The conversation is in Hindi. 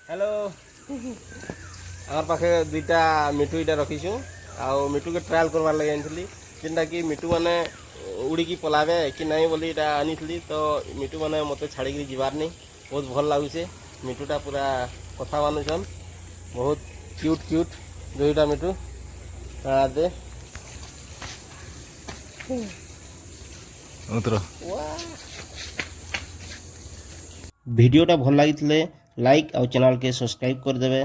हेलो आम पाखे दुईटा मिठू इटा रखीछू आउ मिठू के ट्रायल करवार लगे आनी जेनटा कि मिठू मैंने उड़ीकी पलावे कि नहीं बोली इटा आनी तो मिठू मैंने मत छाड़ी जीवार नहीं बहुत भल लगुचे मिठूटा पूरा कथा मानुछन बहुत क्यूट क्यूट दुईटा मिठू दे भिडियोटा भल लगी लाइक और चैनल के सब्सक्राइब करदे।